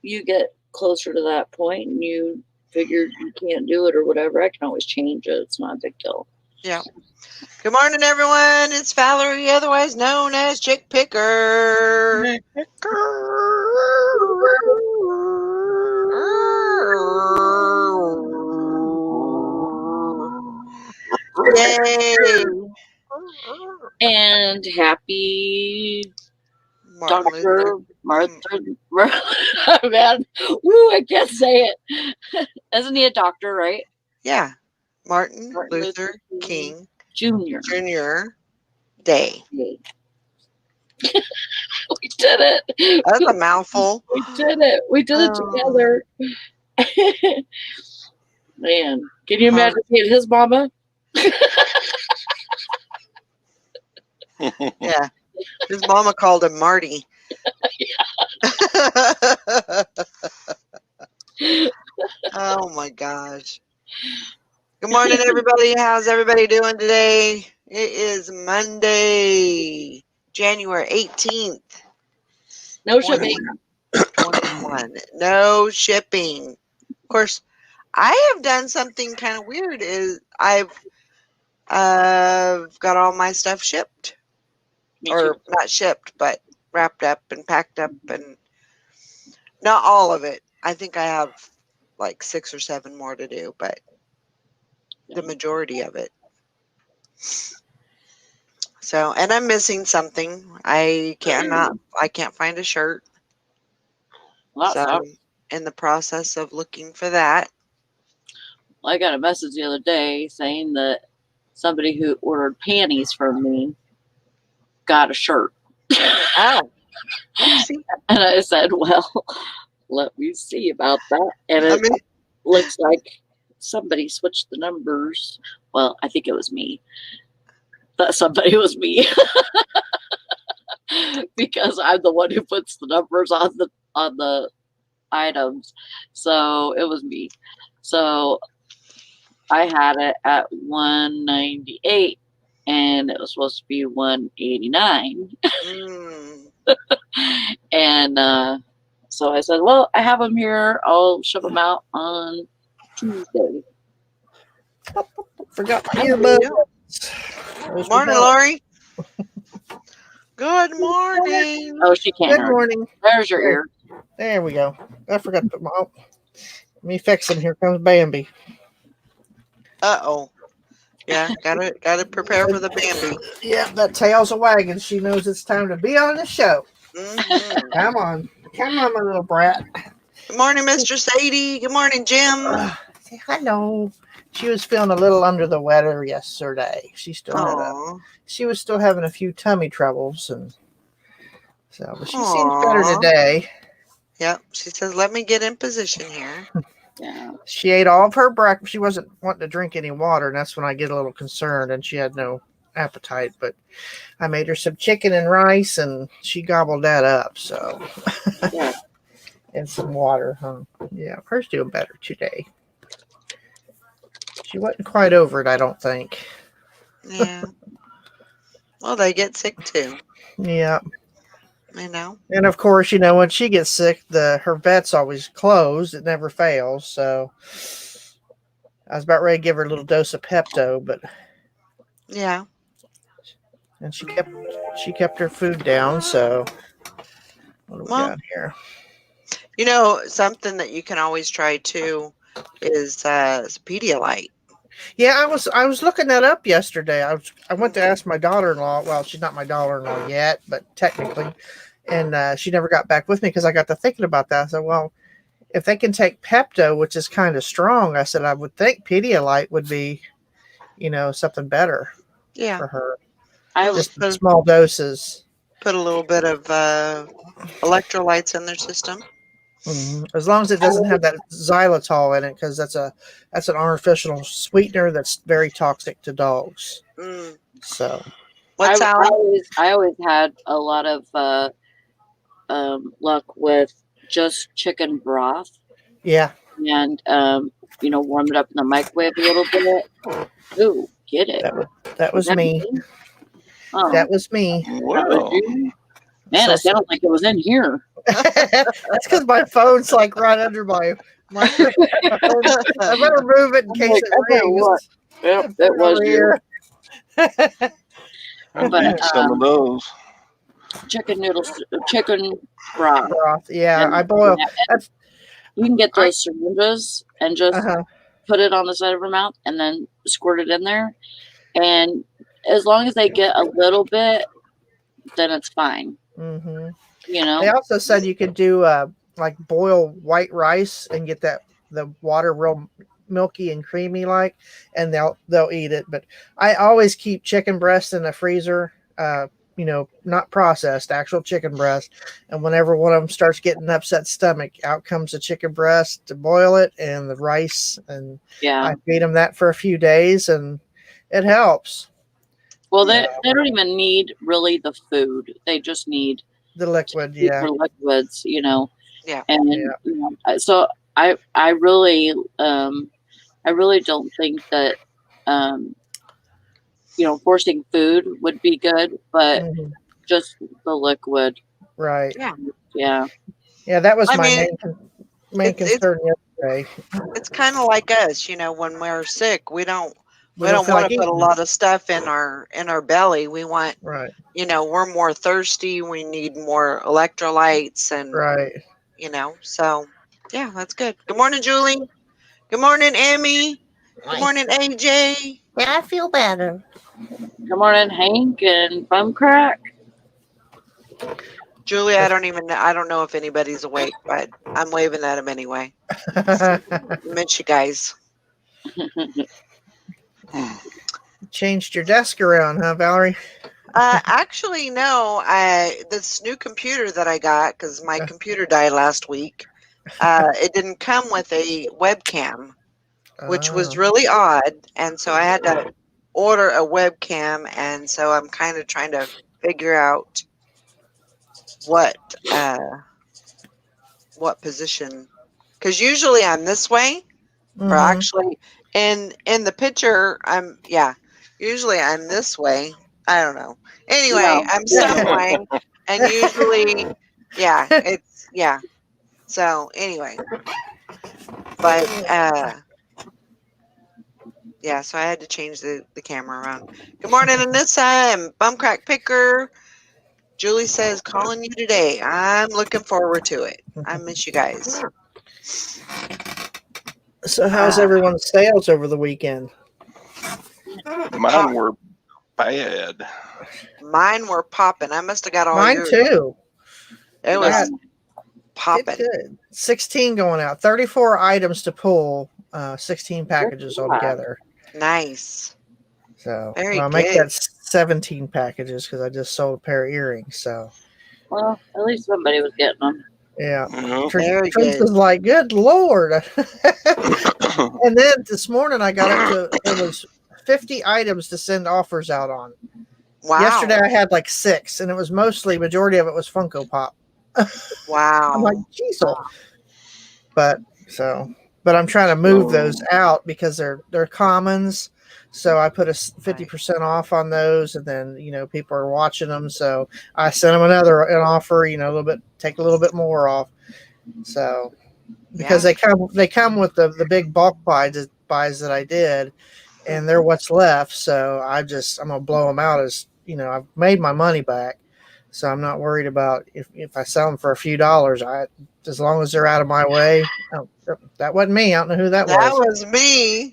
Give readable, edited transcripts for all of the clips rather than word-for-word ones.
you get closer to that point and you figure you can't do it or whatever, I can always change it. It's not a big deal. Yeah. Good morning, everyone. It's Valerie, otherwise known as Chick Picker. Yay! And happy Martin Luther. Dr. Martin. Man, woo, I can't say it. Isn't he a doctor, right? Yeah. Martin Martin Luther King Jr. Jr. Day. We did it. That's a mouthful. We did it. We did it together. Man, can you imagine being his mama? Yeah. His mama called him Marty. Oh my gosh. Good morning, everybody. How's everybody doing today? It is Monday, January 18th. No shipping. 21. No shipping. Of course, I have done something kind of weird. Is I've got all my stuff shipped, or not shipped, but wrapped up and packed up, and not all of it. I think I have like 6 or 7 more to do, but the majority of it. So, and I'm missing something. I can't find a shirt. So I'm in the process of looking for that. I got a message the other day saying that somebody who ordered panties from me got a shirt. Oh. And I said, well, let me see about that. And it looks like somebody switched the numbers. Well, I think it was me. That somebody was me. Because I'm the one who puts the numbers on the items. So it was me. So I had it at 198 and it was supposed to be 189. And so I said, well, I have them here. I'll ship them out on Tuesday. Forgot earbuds. Morning, Lori. Good morning. Oh, she can't. Good morning. There's your ear. There we go. I forgot to put my. Oh, let me fix them. Here comes Bambi. Uh-oh. Yeah, gotta prepare for the Bambi. Yeah, that tail's a wagging. She knows it's time to be on the show. Mm-hmm. Come on, my little brat. Good morning, Mr. Sadie. Good morning, Jim. Hello. She was feeling a little under the weather yesterday. She was still having a few tummy troubles, and so but she seems better today. Yep. She says, "Let me get in position here." Yeah. She ate all of her breakfast. She wasn't wanting to drink any water, and that's when I get a little concerned. And she had no appetite, but I made her some chicken and rice, and she gobbled that up. So, yeah. And some water. Yeah, her's doing better today. She wasn't quite over it, I don't think. Yeah. Well, they get sick too. Yeah. You know. And of course, when she gets sick, her vet's always closed. It never fails. So I was about ready to give her a little dose of Pepto, but yeah. And she kept her food down. So what do we got here? Something that you can always try too is Pedialyte. Yeah, I was looking that up yesterday. I went to ask my daughter-in-law. Well, she's not my daughter-in-law yet, but technically, and she never got back with me because I got to thinking about that. I said, well, if they can take Pepto, which is kind of strong, I said I would think Pedialyte would be, something better. Yeah. For her. Just small doses. Put a little bit of electrolytes in their system. Mm-hmm. As long as it doesn't have that xylitol in it, because that's an artificial sweetener that's very toxic to dogs. So, I always had a lot of luck with just chicken broth. Yeah, and warm it up in the microwave a little bit. Ooh, get it? That was me. Oh. That was me. Wow. Man, it sounded like it was in here. That's because my phone's like right under my microphone. I better move it in case it rings. Yep, it was Over you. here. I But, need some of those. Chicken noodles, chicken broth. Broth. Yeah, And- I boil. and That's You can get those syringes and just uh-huh. put it on the side of her mouth and then squirt it in there. And as long as they get a little bit, then it's fine. hmm You know? They also said you could do like boil white rice and get the water real milky and creamy like, and they'll eat it. But I always keep chicken breast in the freezer. Not processed, actual chicken breast. And whenever one of them starts getting an upset stomach, out comes the chicken breast to boil it and the rice, and Yeah. I feed them that for a few days, and it helps. Well, they don't even need really the food. They just need The liquid, the liquids, Yeah. And so I really don't think that forcing food would be good, but Mhm. just the liquid. Right. Yeah. Yeah, that was I my mean, main it's- concern yesterday. It's kind of like us, when we're sick, we don't We don't feel want like to put a eating. lot of stuff in our belly. We want, Right. we're more thirsty. We need more electrolytes, and Right. so yeah, that's good. Good morning, Julie. Good morning, Emmy. Good morning, AJ. Yeah, I feel better. Good morning, Hank and Bumcrack. Julie, I don't know if anybody's awake, but I'm waving at them anyway. Miss you guys. Changed your desk around, huh, Valerie? Actually, no. This new computer that I got, because my computer died last week, it didn't come with a webcam, which was Oh. really odd. And so I had to order a webcam. And so I'm kind of trying to figure out what position. Because usually I'm this way, or Mhm. actually in the picture, usually I'm this way. I don't know. Anyway, No. I'm some way, and usually, So anyway, but so I had to change the camera around. Good morning, Anissa and Bumcrack Picker. Julie says, calling you today. I'm looking forward to it. I miss you guys. So, how's everyone's sales over the weekend? Mine were bad. Mine were popping. I must have got all Mine yours. too. It was popping. Good. 16 going out. 34 items to pull. 16 packages altogether. Nice. So Very I'll make good. that 17 packages because I just sold a pair of earrings. So Well, at least somebody was getting them. yeah. Mhm. Very Prince good. was like, "Good Lord!" And then this morning I got up to it was 50 items to send offers out on. Wow. Yesterday I had like 6, and it was majority of it was Funko Pop. Wow. I'm like, geez, but I'm trying to move those out because they're commons. So I put a 50% off on those, and then people are watching them. So I sent them an offer, a little bit, take a little bit more off. So because they come with the big bulk buys that I did, and they're what's left. So I'm gonna blow them out as I've made my money back. So I'm not worried about if I sell them for a few dollars. As long as they're out of my way. Oh, that wasn't me. I don't know who that That was. was me.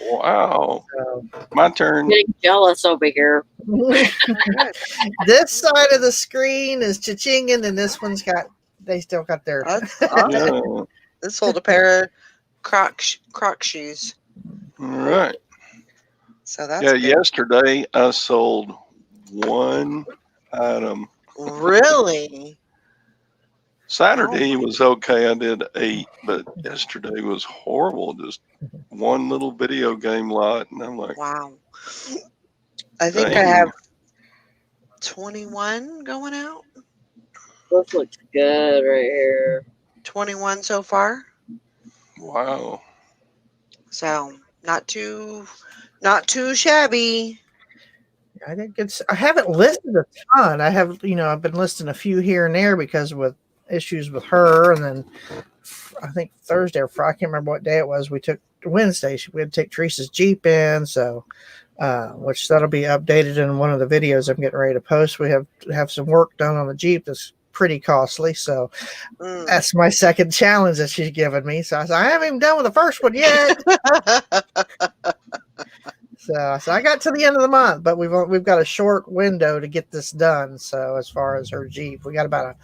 Wow. So, My turn. Getting jealous over here. this side of the screen is cha-chinging, and this one's they still got their. That's awesome. Yeah. This sold a pair of Croc shoes. All right. So that's Yeah, good. yesterday I sold one item. Really? Saturday was okay. I did 8, but yesterday was horrible. Just one little video game lot, and I'm like, Wow. I think I dang. have 21 going out. This looks good right here. 21 so far. Wow. So not too shabby. I think I haven't listed a ton. I have, I've been listing a few here and there because with issues with her, and then I think Thursday or Friday, I can't remember what day it was. We took Wednesday. We had to take Teresa's Jeep in, so which that'll be updated in one of the videos I'm getting ready to post. We have some work done on the Jeep that's pretty costly, so that's my second challenge that she's given me. So I said, I haven't even done with the first one yet. So I got to the end of the month, but we've got a short window to get this done. So as far as her Jeep, we got about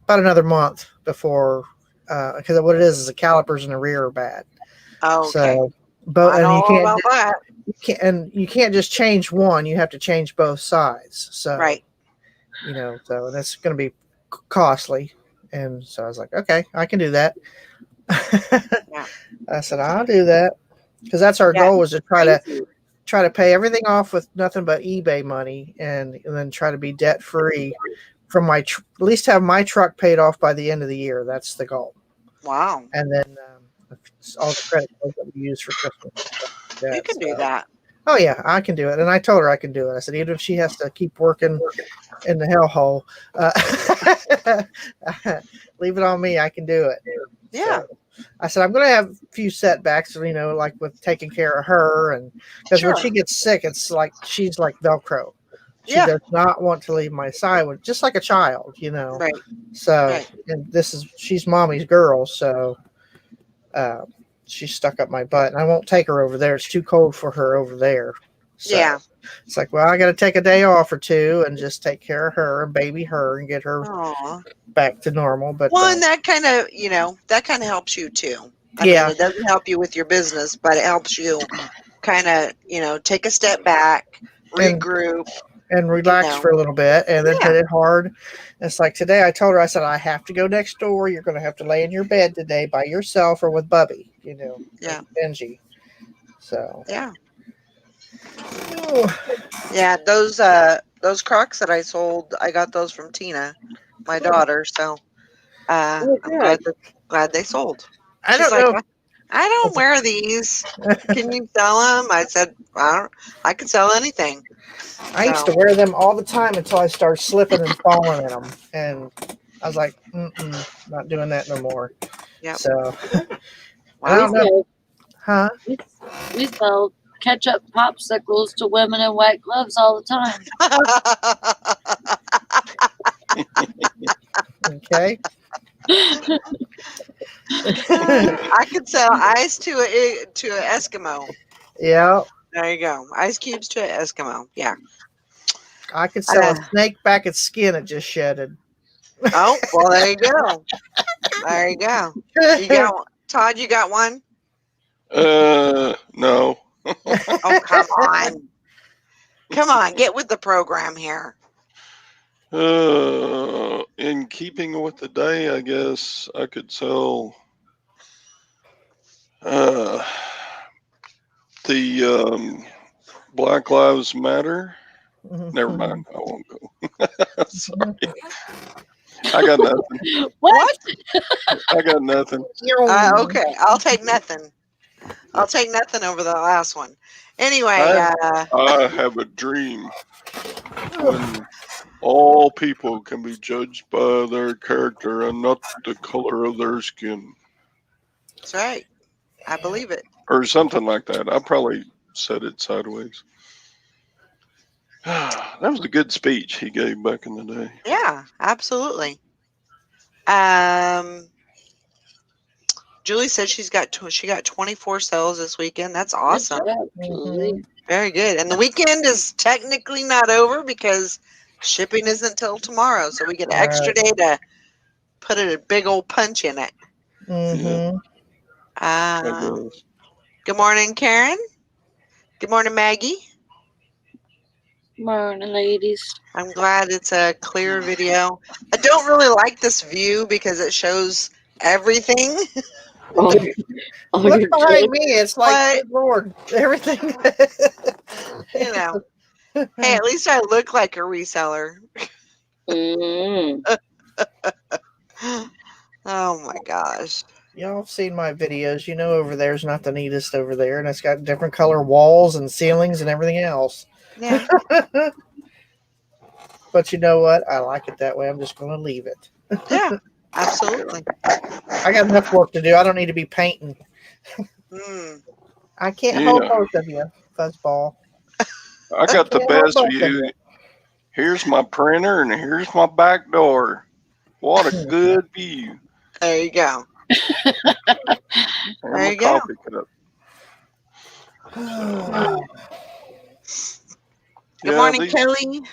another month before, because what it is the calipers in the rear are bad. Oh, okay. So, but I know all about that. You can't just change one; you have to change both sides. So Right. So that's going to be costly. And so I was like, okay, I can do that. Yeah. I said, I'll do that, because that's our goal, was to try to pay everything off with nothing but eBay money, and then try to be debt free from at least have my truck paid off by the end of the year. That's the goal. Wow. And then all the credit cards that we use for Christmas. You can do that. Oh yeah, I can do it. And I told her I can do it. I said, even if she has to keep working in the hellhole, leave it on me. I can do it. Yeah. So I said, I'm going to have a few setbacks, like with taking care of her. And because when she gets sick, it's like, she's like Velcro. She does not want to leave my side, just like a child, Right. So, and she's mommy's girl. So, she's stuck up my butt, and I won't take her over there. It's too cold for her over there. So it's like, well, I got to take a day off or two and just take care of her and baby her and get her back to normal. But and that kind of helps you too. I mean, it doesn't help you with your business, but it helps you kind of, take a step back, regroup, and relax for a little bit, and then hit it hard. It's like today, I told her, I said, I have to go next door. You're going to have to lay in your bed today by yourself or with Bubby, Benji. So those Crocs that I sold, I got those from Tina, my daughter. So I'm glad they sold. I don't know. I don't wear these. Can you sell them? I said, I can sell anything. I used to wear them all the time until I started slipping and falling in them. And I was like, not doing that no more. Yeah. So, I don't know. Huh? We sell ketchup popsicles to women in white gloves all the time. Okay. I could sell ice to an Eskimo. Yeah. There you go. Ice cubes to an Eskimo. Yeah. I could sell a snake back its skin it just shedded. Oh, well, there you go. There you go. You got one. Todd, you got one? No. Oh, come on. Come on, get with the program here. In keeping with the day, I guess I could sell the Black Lives Matter. Never mind, I won't go. Sorry. I got nothing. What? I got nothing. Okay, I'll take nothing. I'll take nothing over the last one. Anyway, I have a dream when all people can be judged by their character and not the color of their skin. That's right. I believe it. Or something like that. I probably said it sideways. That was a good speech he gave back in the day. Yeah, absolutely. Julie said she got 24 sales this weekend. That's awesome. Very good. And the weekend is technically not over because shipping isn't till tomorrow, so we get an extra day to put a big old punch in it. Mm-hmm. Good morning, Karen. Good morning, Maggie. Morning, ladies. I'm glad it's a clear video. I don't really like this view because it shows everything. Look Look behind me. It's like, good Lord, everything. You know. Hey, at least I look like a reseller. Oh my gosh. Y'all have seen my videos. You know over there's not the neatest over there, and it's got different color walls and ceilings and everything else. Yeah. But you know what? I like it that way. I'm just going to leave it. Yeah, absolutely. I got enough work to do. I don't need to be painting. Mm. I can't hold Yeah. both of you, fuzzball. I got the Can't hold best both of view. you. Here's my printer and here's my back door. What a good view. There you go. And There my you go. coffee cup. Good Yeah, morning, these Kelly.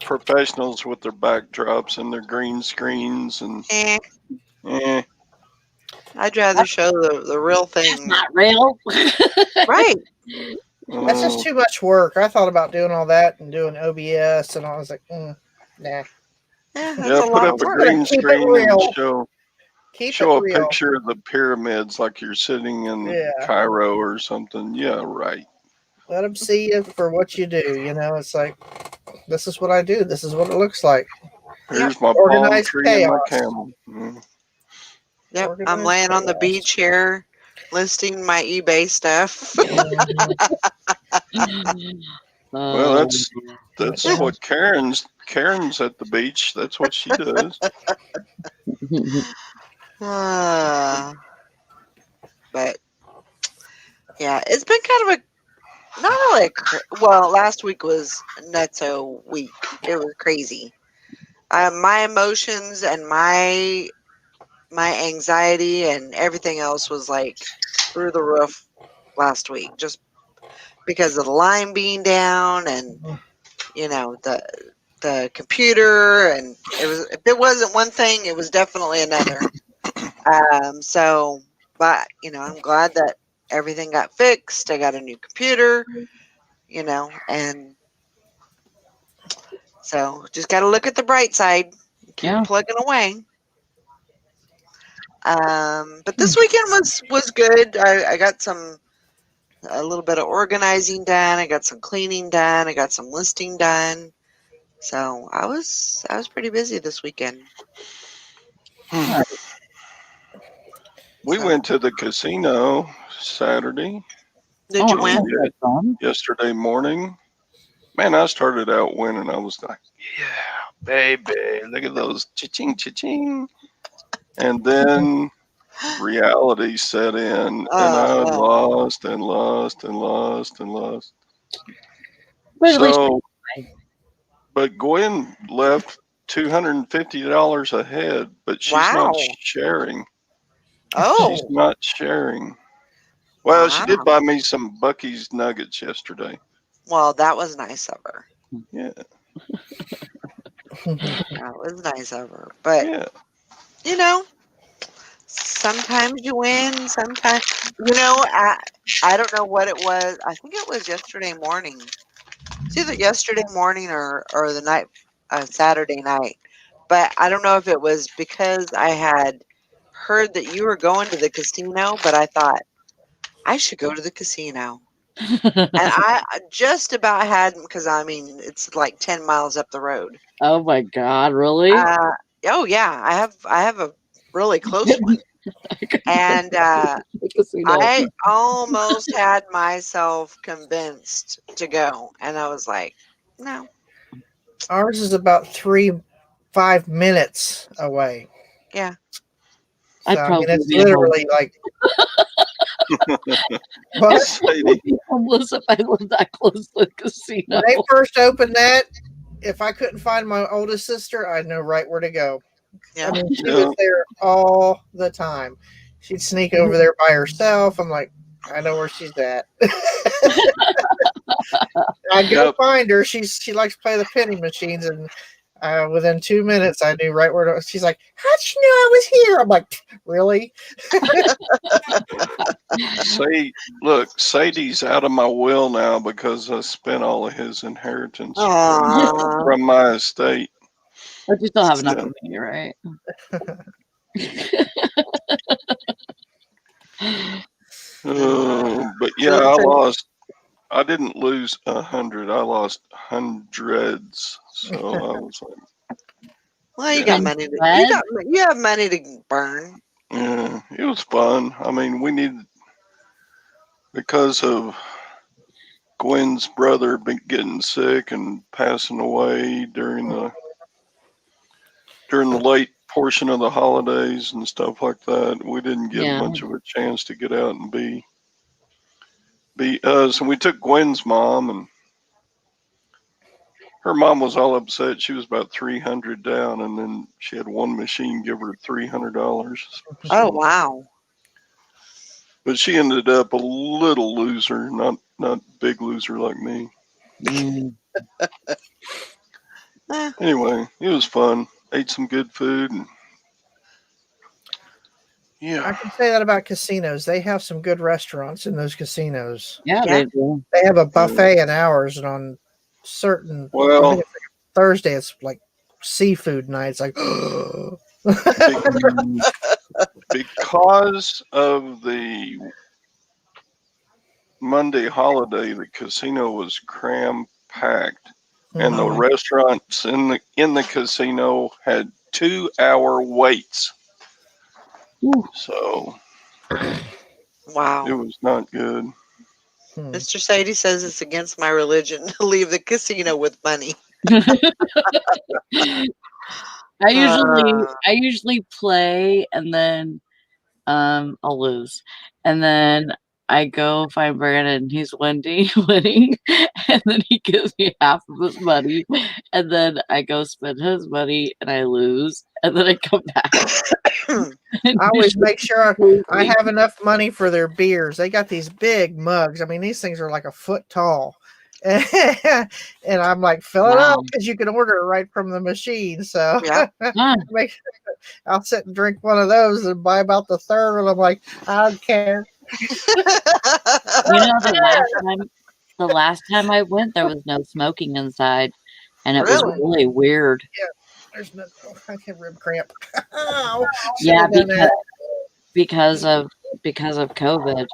professionals with their backdrops and their green screens and I'd rather show the real That's thing. not real. Right. That's just too much work. I thought about doing all that and doing OBS, and I was like, nah. Yeah, that's yeah, a put lot up of a work. green Keep it screen real. and Keep show it a real. picture of the pyramids like you're sitting in Yeah. Cairo or something. Yeah, right. Let them see you for what you do. You know, it's like, this is what I do. This is what it looks like. Here's my palm Organized tree and my chaos. camel. Mm. Yep. I'm Organized laying on the chaos. beach here, listing my eBay stuff. Well, that's Yeah. what Karen's at the beach. That's what she does. But yeah, it's been kind of a not really well. Last week was nutso week. It was crazy. My emotions and my anxiety and everything else was like through the roof last week, just because of the line being down and the computer, and if it wasn't one thing, it was definitely another. But I'm glad that everything got fixed. I got a new computer, and so just got to look at the bright side, keep plugging away. But this weekend was good. I got a little bit of organizing done. I got some cleaning done. I got some listing done. So I was pretty busy this weekend. We went to the casino Saturday. Did you win? Yesterday morning. Man, I started out winning. I was like, yeah, baby, look at those cha-ching, cha-ching. And then reality set in, and I lost and lost and lost and lost. So, but Gwen left $250 ahead, but she's not sharing. Oh. She's not sharing. Well, she did buy me some Buc-ee's nuggets yesterday. Well, that was nice of her. Yeah. That was nice of her. But, sometimes you win, sometimes, I don't know what it was. I think it was yesterday morning. It's either yesterday morning or the night, Saturday night. But I don't know if it was because I had heard that you were going to the casino, but I thought I should go to the casino. And I just about had, because it's like 10 miles up the road. Oh my God, really? Oh yeah, I have a really close one. And I almost had myself convinced to go, and I was like, no. Ours is about 5 minutes away. Yeah. So, it's literally like. What? Homeless if I live that close to the casino. When they first opened that, if I couldn't find my oldest sister, I'd know right where to go. Yeah. She was there all the time. She'd sneak over there by herself. I'm like, I know where she's at. I'd go find her. She likes to play the penny machines, and within 2 minutes, I knew right where to. She's like, how'd you know I was here? I'm like, really? Sadie's out of my will now because I spent all of his inheritance from my estate. But you still have enough of me, right? But yeah, I lost. I didn't lose 100. I lost hundreds. So I was like, well, you got money. You have money to burn. Yeah, it was fun. We needed, because of Gwen's brother been getting sick and passing away during the late portion of the holidays and stuff like that. We didn't get Yeah. much of a chance to get out and be us. And we took Gwen's mom, and her mom was all upset. She was about 300 down, and then she had one machine give her $300. Oh, wow. But she ended up a little loser, not big loser like me. Mm. Eh, Anyway, it was fun. Ate some good food, and I yeah. can say that about casinos. They have some good restaurants in those casinos. Yeah, Yeah. they do. They have a buffet in ours, and on certain I Well, think it's like Thursday, it's like seafood nights. Like, because of the Monday holiday, the casino was cram packed, and the Mhm. restaurants in the casino had 2-hour waits. Ooh. So it wow. was not good. Hmm. Mr. Sadie says it's against my religion to leave the casino with money. I usually play and then I'll lose. And then I go find Brandon, he's winning, and then he gives me half of his money. And then I go spend his money and I lose. And then I come back. And I always make sure I usually- have enough money for their beers. They got these big mugs. I mean, these things are like a foot tall. And I'm like, fill it up Wow. because you can order it right from the machine. So Yeah. Ah, make sure I'll sit and drink one of those and buy about the third one. I'm like, I don't care. you know, the last time I went, there was no smoking inside, and it was Really? really weird. There's no, I can rib cramp. Ow. Yeah, Should've done that. because of COVID.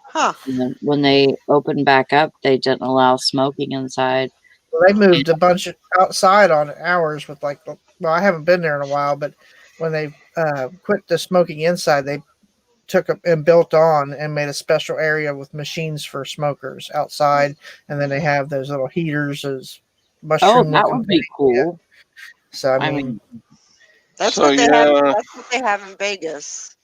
Huh. And then when they opened back up, they didn't allow smoking inside. Well, they moved a bunch of outside on ours with like, well, I haven't been there in a while, but when they quit the smoking inside, they took up and built on and made a special area with machines for smokers outside, and then they have those little heaters as Oh, mushroom. that would be cool. So I I mean, mean, That's So, what they have. yeah. That's what they have in Vegas.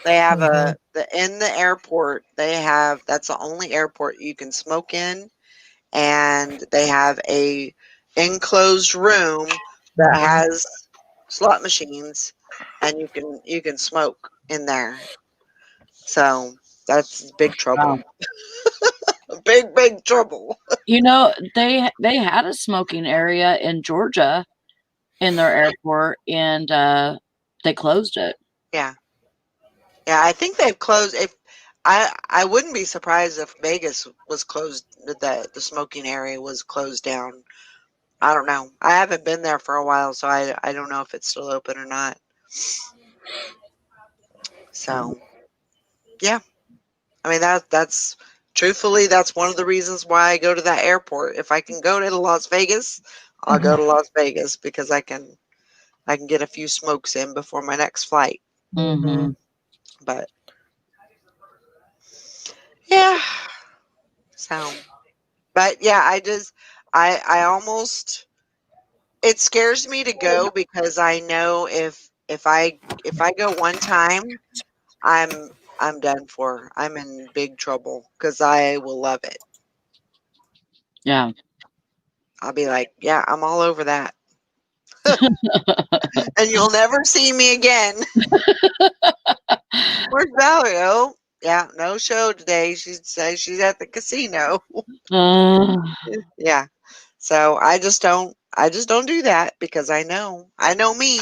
They have in the airport. They have that's the only airport you can smoke in, and they have a enclosed room that has slot machines, and you can smoke in there. So that's big trouble. wow. Big trouble. You know, they had a smoking area in Georgia in their airport, and they closed it. Yeah. Yeah, I think they've closed. If I wouldn't be surprised if Vegas was closed. The smoking area was closed down. I don't know. I haven't been there for a while, so I don't know if it's still open or not. So, yeah. I mean that's truthfully that's one of the reasons why I go to that airport. If I can go to Las Vegas, I'll go to Las Vegas because I can get a few smokes in before my next flight. Mm-hmm. But yeah. So, but yeah, I almost it scares me to go because I know if I go one time, I'm done for. I'm in big trouble because I will love it. Yeah. I'll be like, yeah, I'm all over that. And you'll never see me again. Where's Valerie? Oh, yeah, no show today. She says she's at the casino. Yeah. So I just don't do that because I know me.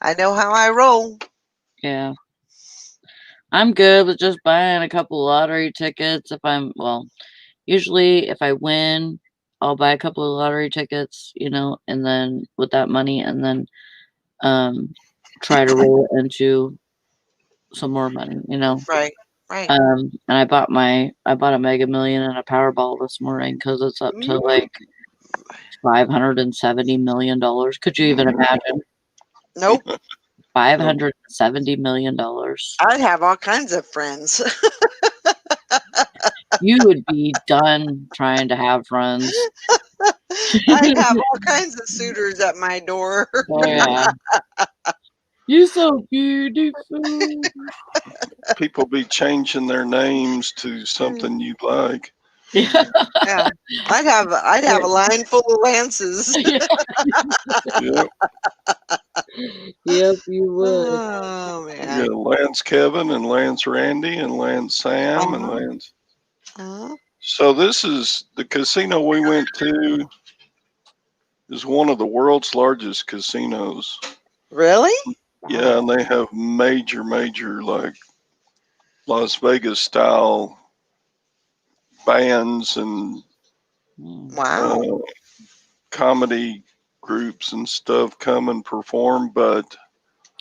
I know how I roll. Yeah. I'm good with just buying a couple lottery tickets if usually if I win, I'll buy a couple of lottery tickets, and then with that money and then try to roll it into some more money, Right. And I bought a Mega Million and a Powerball this morning because it's up to like $570 million. Could you even imagine? Nope. $570 million. I'd have all kinds of friends. You would be done trying to have friends. I'd have all kinds of suitors at my door. Oh yeah. You're so beautiful. People be changing their names to something you like. Yeah. Yeah, I'd have a line full of Lances. Yep. Yep, you would. Oh Yeah, man. Lance Kevin and Lance Randy and Lance Sam and Uh-huh. Lance. Uh-huh. So this is the casino we went to is one of the world's largest casinos. Really? Yeah, and they have major like Las Vegas style bands and Wow. comedy groups and stuff come and perform, but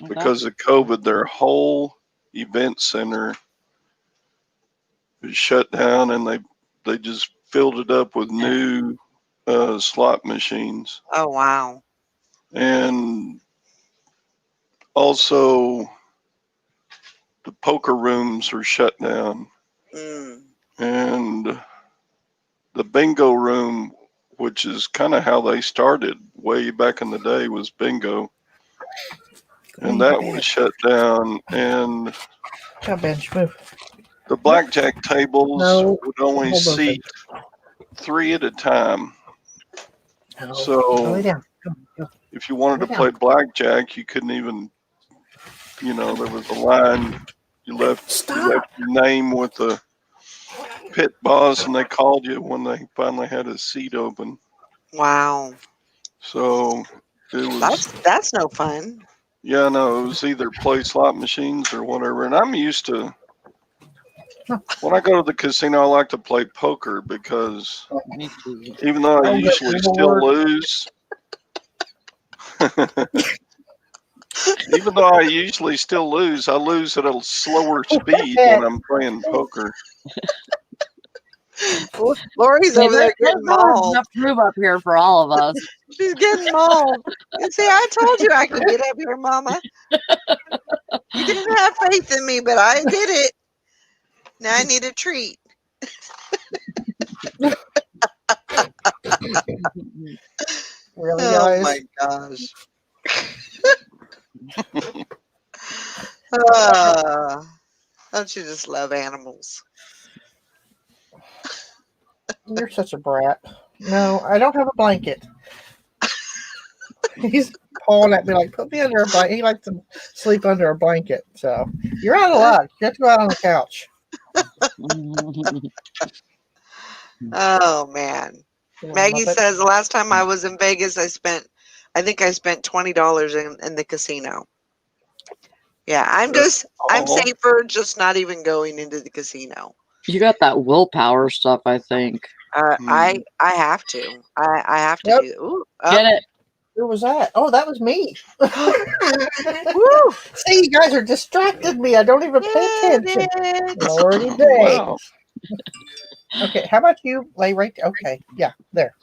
because of COVID, their whole event center is shut down, and they just filled it up with new slot machines, Oh wow. and also the poker rooms are shut down, Mm. and the bingo room, which is kind of how they started way back in the day, was bingo, and that was shut down, and Come, Bench, move. the blackjack tables No, would only hold those seat 3 at a time. No. Go lay So down. Come, go. if you wanted to Lay play down. blackjack, you couldn't even, there was a line. You left Stop. your name with the pit boss, and they called you when they finally had a seat open. Wow. So it was, That's no fun. yeah, no, it was either play slot machines or whatever. And I'm used to, when I go to the casino, I like to play poker because Me too. even though I Oh, good usually still Lord. lose, even though I usually still lose, I lose at a slower speed when I'm playing poker. Lori's over there There's getting not mauled. enough room up here for all of us. She's getting mauled. You see, I told you I could get up here, Mama. You didn't have faith in me, but I did it. Now I need a treat. Really, Oh guys? my gosh. Don't you just love animals? You're such a brat. No, I don't have a blanket. He's pawing at me like, put me under a blanket. He likes to sleep under a blanket. So you're out of luck. You have to go out on the couch. Oh man. Maggie says the last time I was in Vegas, I think I spent $20 in the casino. Yeah, I'm safer just not even going into the casino. You got that willpower stuff, I think. I have to. I have to Yep. do. Ooh, Get it? Who was that? Oh, that was me. Woo. See, you guys are distracting me. I don't even pay attention. Lordy day. Wow. Okay, how about you lay right there? Okay, yeah, there.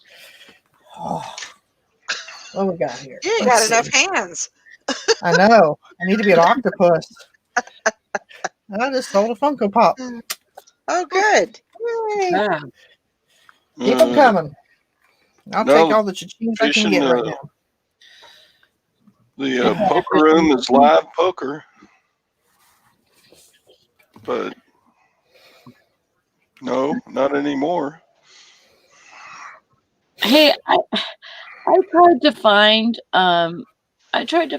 Oh, what we got here? You ain't Let's got see. enough hands. I know. I need to be an octopus. I just sold a Funko Pop. Oh, good. Yay. Yeah. Keep them coming. I'll no, take all the cha-chings I can fishing, get right now. The poker room is live poker, but no, not anymore. Hey, I tried to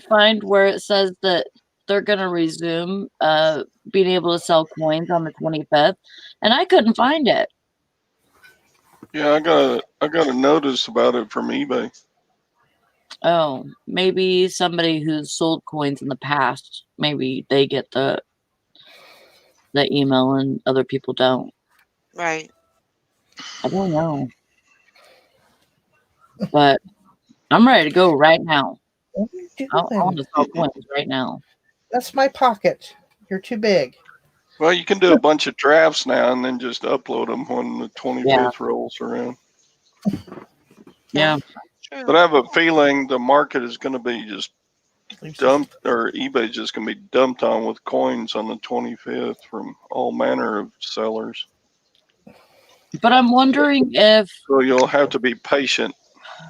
find where it says that they're gonna resume being able to sell coins on the 25th, and I couldn't find it. Yeah, I got a notice about it from eBay. Oh, maybe somebody who's sold coins in the past, maybe they get the email and other people don't. Right. I don't know. But I'm ready to go right now. What are you I want doing? to sell coins right now. That's my pocket. You're too big. Well, you can do a bunch of drafts now and then just upload them when the 25th rolls around. Yeah. True. But I have a feeling the market is going to be just dumped, or eBay is just going to be dumped on with coins on the 25th from all manner of sellers. But I'm wondering if So you'll have to be patient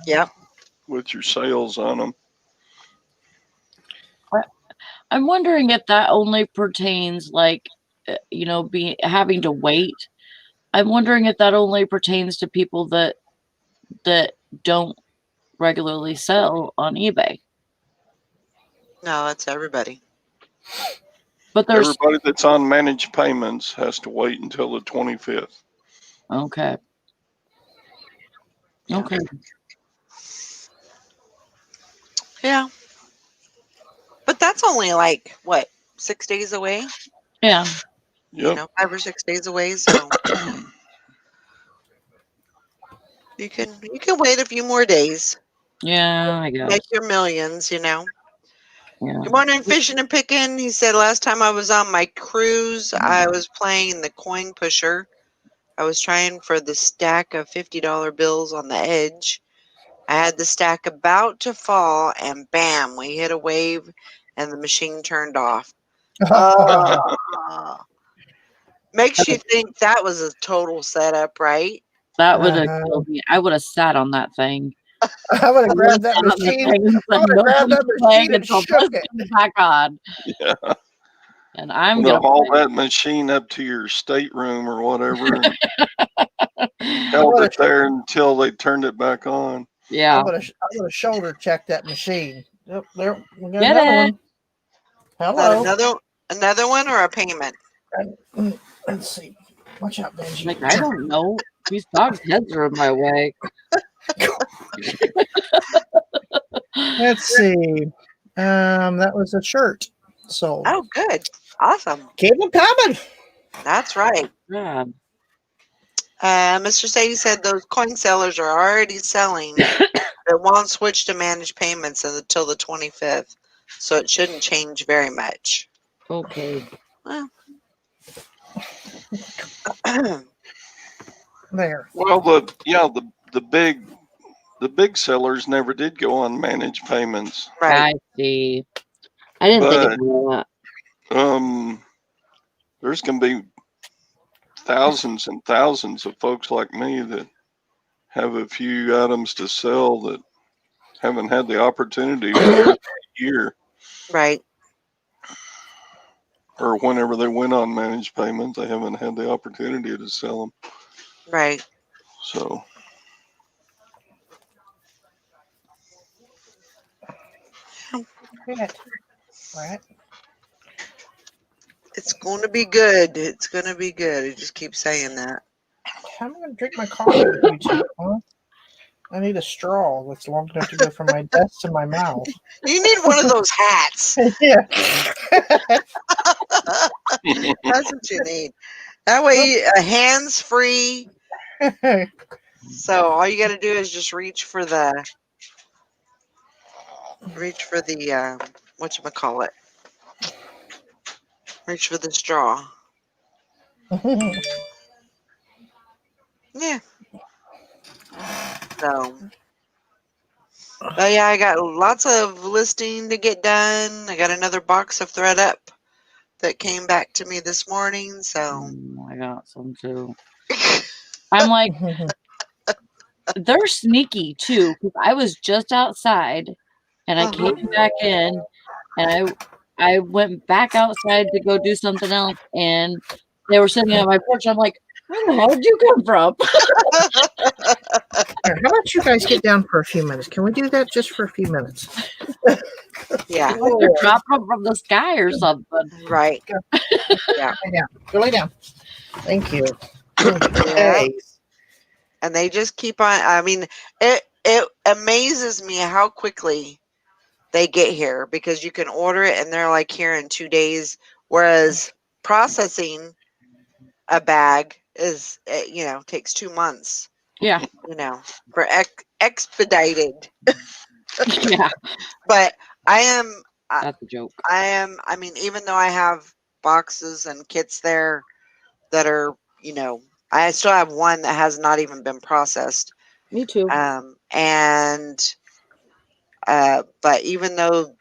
Yep. with your sales on them. that only pertains like be having to wait. I'm wondering if that only pertains to people that don't regularly sell on eBay. No, it's everybody. But there's Everybody that's on managed payments has to wait until the 25th. okay. Yeah. Okay. Yeah. But that's only like what, 6 days away? Yeah. You know, 5 or 6 days away. So you can wait a few more days. Yeah, I guess. Make your millions, you know. Yeah. Good morning, Fishing and Picking. He said last time I was on my cruise, I was playing the coin pusher. I was trying for the stack of $50 bills on the edge. I had the stack about to fall, and bam, we hit a wave, and the machine turned off. Makes you think that was a total setup, right? That would have killed me. I would have sat on that thing. I would have grabbed that machine. I would have grabbed that machine and shook it. Back on. Yeah. And I'm gonna gonna haul that machine up to your stateroom or whatever. Held it there until they turned it back on. Yeah. I would have shoulder checked that machine. Yep, there. We got Get another it. one. Hello. Another one or a payment? Let's see. Watch out, Benji. Like, I don't know. These dogs' heads are in my way. Let's see. That was a shirt. So. Oh, good. Awesome. Keep them coming. That's right. Yeah. Mr. Sadie said those coin sellers are already selling. It won't switch to managed payments until the 25th, so it shouldn't change very much. Okay. Well. There. Well, the big sellers never did go on managed payments. Right. I see. I didn't think of that. There's going to be thousands and thousands of folks like me that have a few items to sell that haven't had the opportunity for a year. Right. Or whenever they went on managed payments, they haven't had the opportunity to sell them. Right. So. Right. It's going to be good. It's going to be good. I just keep saying that. I'm going to drink my coffee with you too, huh? I need a straw that's long enough to go from my desk to my mouth. You need one of those hats. Yeah. That's what you need. That way, hands-free. So all you got to do is just reach for the whatchamacallit. Reach for the straw. Yeah. So, but yeah, I got lots of listing to get done. I got another box of ThreadUp that came back to me this morning. So I got some too. I'm like, they're sneaky too. Because I was just outside, and I came back in, and I went back outside to go do something else, and they were sitting on my porch. I'm like, where the hell did you come from? How about you guys get down for a few minutes? Can we do that just for a few minutes? yeah, Like they're dropping them from the sky or something. right. Yeah, go lay down. Thank you. Yeah. And they just keep on. I mean, it amazes me how quickly they get here, because you can order it and they're like here in 2 days, whereas processing a bag is, takes 2 months. Yeah. For expedited. Yeah. But That's a joke. I mean, even though I have boxes and kits there that are, I still have one that has not even been processed. Me too. But even though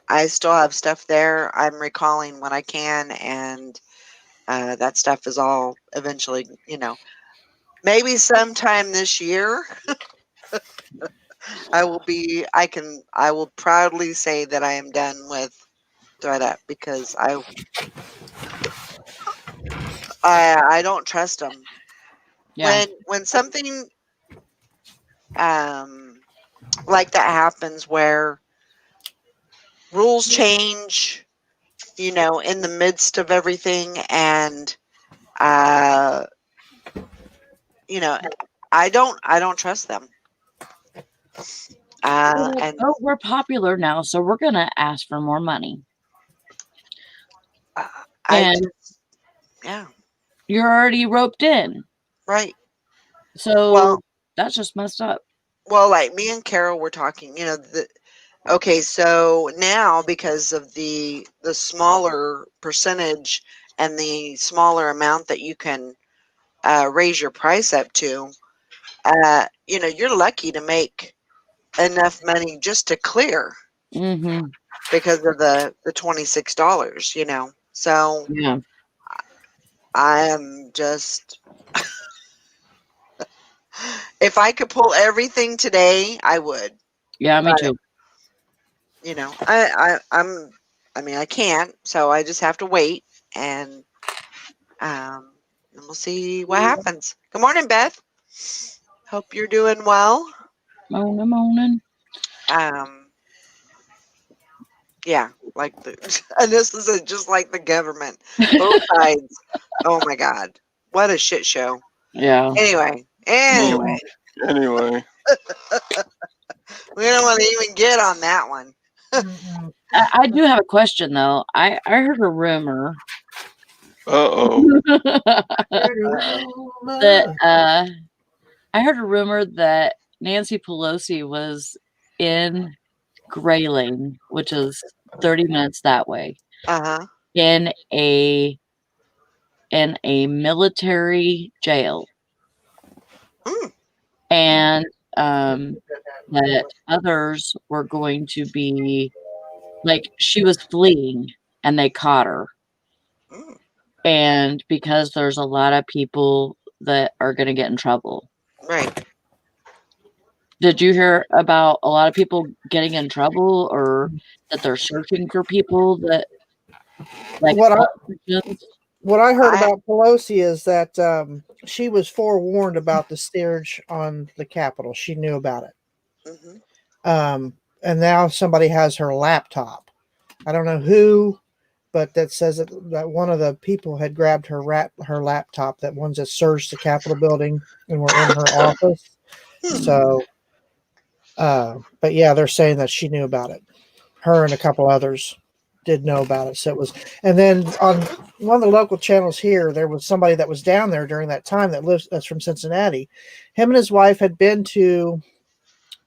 I still have stuff there, I'm recalling when I can, and that stuff is all eventually, maybe sometime this year I will proudly say that I am done with ThreadUp because I don't trust them. Yeah. When something like that happens where rules change, in the midst of everything, and you know, I don't trust them. And Oh, we're popular now, so we're gonna ask for more money. And yeah, you're already roped in. right. So Well, that's just messed up. like me and Carol were talking, okay, so now because of the smaller percentage and the smaller amount that you can raise your price up to, you're lucky to make enough money just to clear Mm-hmm. because of the $26, So Yeah. I am just, if I could pull everything today, I would. Yeah, me But, too. I can't, so I just have to wait and we'll see what happens. Good morning, Beth. Hope you're doing well. Morning. Yeah, and this is just like the government. Both sides. Oh my God, what a shit show. Yeah. Anyway, Anyway, we don't want to even get on that one. I do have a question though. I heard a rumor uh-oh. that I heard a rumor that Nancy Pelosi was in Grayling, which is 30 minutes that way, in a military jail, and that others were going to be like she was fleeing and they caught her. And because there's a lot of people that are going to get in trouble. Right. Did you hear about a lot of people getting in trouble, or that they're searching for people that like what I heard about Pelosi is that she was forewarned about the steerage on the Capitol. She knew about it. And now somebody has her laptop. I don't know who, but that says that one of the people had grabbed her laptop, that ones that surged the Capitol building and were in her office. So, but yeah, they're saying that she knew about it. Her and a couple others did know about it. So it was, and then on one of the local channels here, there was somebody that was down there during that time that's from Cincinnati. Him and his wife had been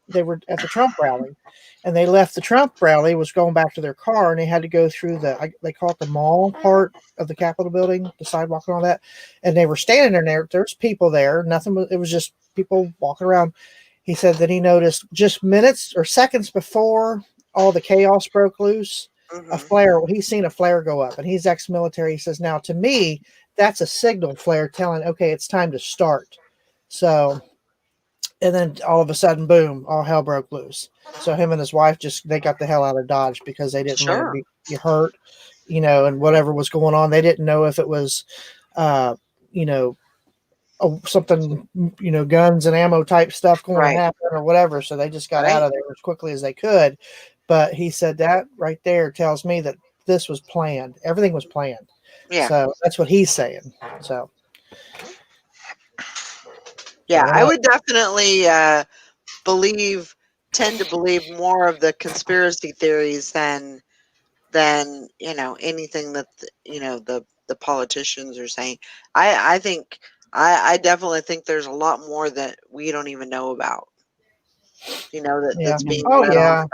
they were at the Trump rally, and they left the Trump rally, was going back to their car, and they had to go through they call it the mall part of the Capitol building, the sidewalk and all that. And they were standing there. There's people there. It was just people walking around. He said that he noticed just minutes or seconds before all the chaos broke loose, a flare. He's seen a flare go up, and he's ex-military. He says, now to me, that's a signal flare telling, okay, it's time to start. So, and then all of a sudden, boom, all hell broke loose. So him and his wife they got the hell out of Dodge because they didn't want to be hurt, and whatever was going on. They didn't know if it was, something, guns and ammo type stuff going to happen or whatever. So they just got out of there as quickly as they could. But he said that right there tells me that this was planned. Everything was planned. Yeah. So that's what he's saying. So. Yeah, I would definitely tend to believe more of the conspiracy theories than anything that the politicians are saying. I think I definitely think there's a lot more that we don't even know about. That's being let on about.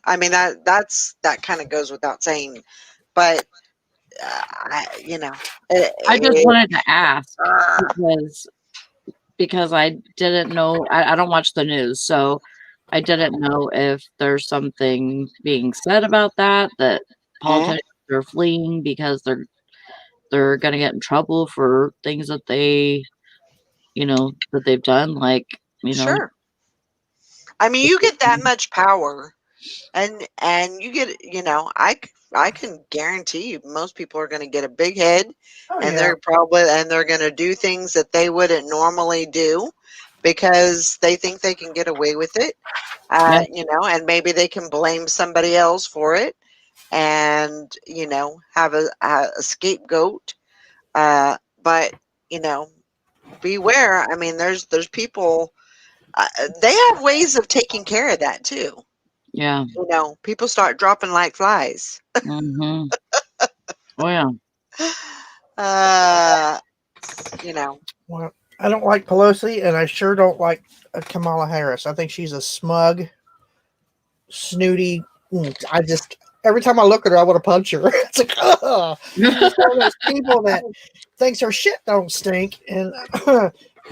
I mean that kind of goes without saying, but I just wanted to ask because I didn't know. I don't watch the news, so I didn't know if there's something being said about that politicians are fleeing because they're going to get in trouble for things that they that they've done. Like, Sure. I mean, you get that much power, and you get, I can guarantee you most people are going to get a big head, Oh, and yeah. they're going to do things that they wouldn't normally do because they think they can get away with it. Yeah. And maybe they can blame somebody else for it, and have a scapegoat. But beware. I mean, there's people. They have ways of taking care of that too. Yeah. People start dropping like flies. Mm-hmm. Oh yeah. Well, I don't like Pelosi, and I sure don't like Kamala Harris. I think she's a smug, snooty. I just every time I look at her, I want to punch her. It's like, oh, just one of those people that thinks her shit don't stink, and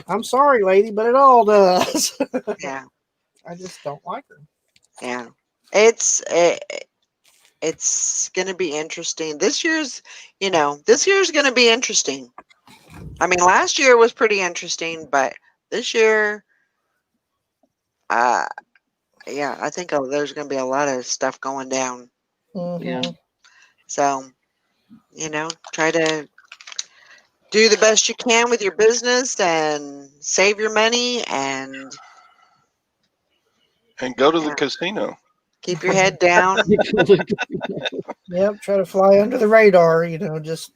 I'm sorry, lady, but it all does. Yeah, I just don't like her. yeah. It's going to be interesting. This year's going to be interesting. I mean, last year was pretty interesting, but this year, yeah, I think there's going to be a lot of stuff going down. Mm-hmm. Yeah. So, try to do the best you can with your business and save your money and go to the casino. keep your head down. Yep, try to fly under the radar. Just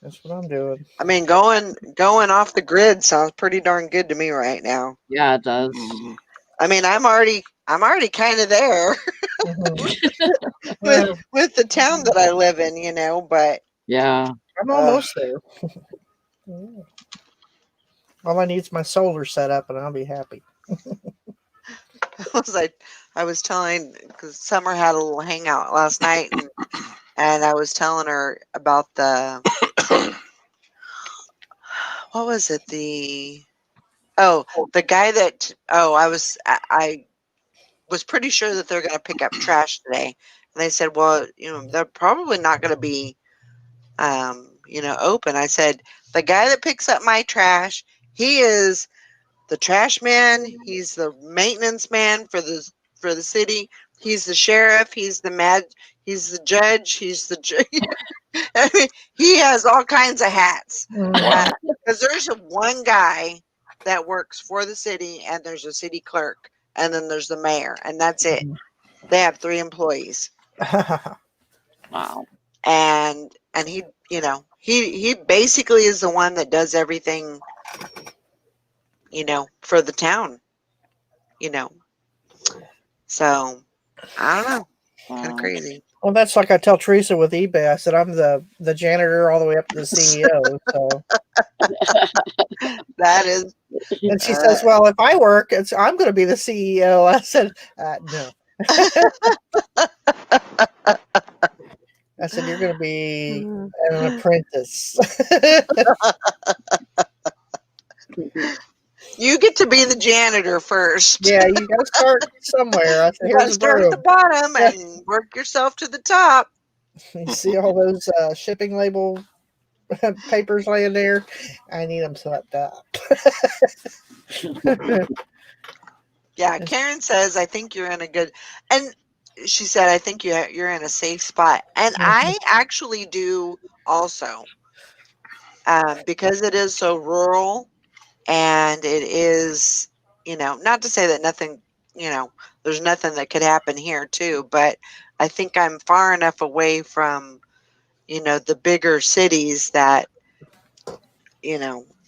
that's what I'm doing. I mean, going off the grid sounds pretty darn good to me right now. Yeah, it does. Mhm. I mean, I'm already kind of there Mhm. with the town that I live in, but Yeah. I'm almost there. All I need is my solar set up, and I'll be happy. I was telling, because Summer had a little hangout last night, and I was telling her about the what was it, the guy that I was pretty sure that they're going to pick up trash today, and they said, well, they're probably not going to be open. I said, the guy that picks up my trash, he is the trash man, he's the maintenance man for the city, he's the sheriff, he's the judge, he's the I mean, he has all kinds of hats. Because there's one guy that works for the city, and there's a city clerk, and then there's the mayor, and that's it. They have 3 employees. Wow. And he he basically is the one that does everything for the town, so I don't know, kind of crazy. Well, that's like I tell Teresa with eBay. I said I'm the janitor all the way up to the CEO. So That is, and she says, "Well, if I work, I'm going to be the CEO." I said, "No." I said, "You're going to be an apprentice." you get to be the janitor first. Yeah, you got to start somewhere. I said, You got to "Here's a start at the broom." bottom and work yourself to the top. You see all those shipping label papers laying there? I need them swept up. Yeah, Karen says, I think you're in a good, and she said, I think you're in a safe spot. And I actually do also, because it is so rural, and it is, not to say that nothing, there's nothing that could happen here too, but I think I'm far enough away from, the bigger cities that,